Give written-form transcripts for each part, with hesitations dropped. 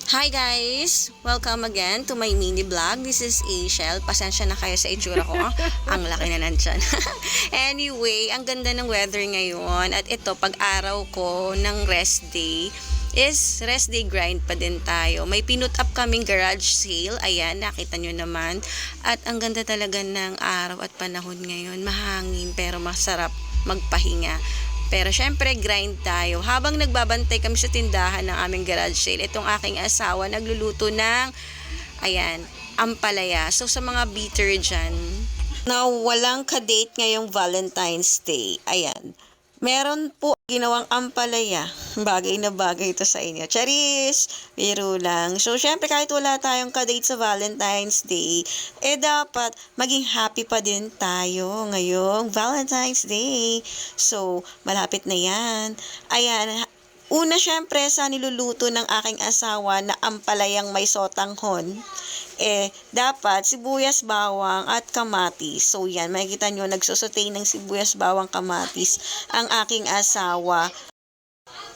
Hi guys! Welcome again to my mini vlog. This is Ashel. Pasensya na kayo sa itsura ko. Ang laki na nandyan. Anyway, ang ganda ng weather ngayon. At ito, pag-araw ko ng rest day is rest day grind pa din tayo. May pinut up kaming garage sale. Ayan, nakita nyo naman. At ang ganda talaga ng araw at panahon ngayon. Mahangin pero masarap magpahinga. Pero syempre, grind tayo. Habang nagbabantay kami sa tindahan ng aming garage sale, itong aking asawa nagluluto ng, ayan, ampalaya. So, sa mga bitter dyan, na walang ka-date ngayong Valentine's Day, ayan, meron po ginawang ampalaya. Bagay na bagay ito sa inyo. Charis! Biro lang. So, syempre, kahit wala tayong ka-date sa Valentine's Day, dapat maging happy pa din tayo ngayong Valentine's Day. So, malapit na yan. Ayan, una syempre sa niluluto ng aking asawa na ampalayang may sotanghon, dapat sibuyas, bawang at kamatis. So yan, makikita nyo, nagsusutay ng sibuyas, bawang, kamatis ang aking asawa.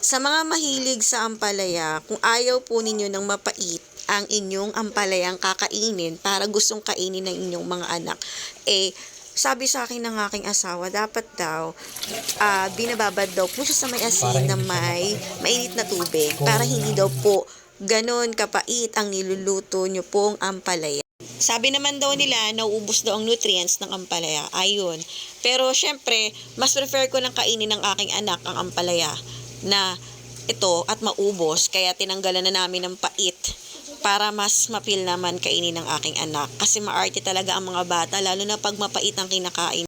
Sa mga mahilig sa ampalaya, kung ayaw po ninyo ng mapait ang inyong ampalayang kakainin para gustong kainin ng inyong mga anak, sabi sa akin ng aking asawa, dapat daw, binababad daw po siya sa may asin na may mainit na tubig para hindi daw po ganon kapait ang niluluto nyo pong ampalaya. Sabi naman daw nila, nauubos daw ang nutrients ng ampalaya. Ayun. Pero syempre, mas prefer ko lang kainin ng aking anak ang ampalaya na ito at maubos. Kaya tinanggalan na namin ng pait para mas mapil naman kainin ng aking anak. Kasi maarte talaga ang mga bata, lalo na pag mapait ang kinakain.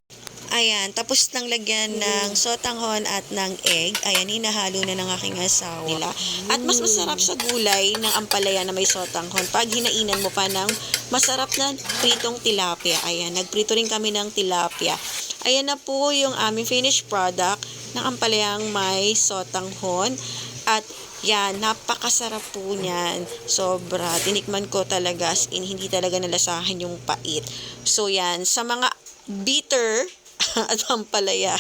Ayan, tapos nang lagyan ng sotanghon at ng egg. Ayan, hinahalo na ng aking asawa nila. At mas masarap sa gulay ng ampalaya na may sotanghon pag hinainan mo pa ng masarap na pritong tilapia. Ayan, nagprito rin kami ng tilapia. Ayan na po yung aming finished product ng ampalayang may sotanghon. At yan, napakasarap po niyan. Sobra. Tinikman ko talaga, as in, hindi talaga nalasahan yung pait. So yan, sa mga bitter at ampalaya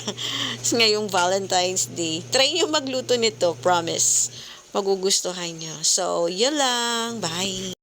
ngayong Valentine's Day, try nyo magluto nito, promise. Magugustuhan nyo. So, yun lang. Bye!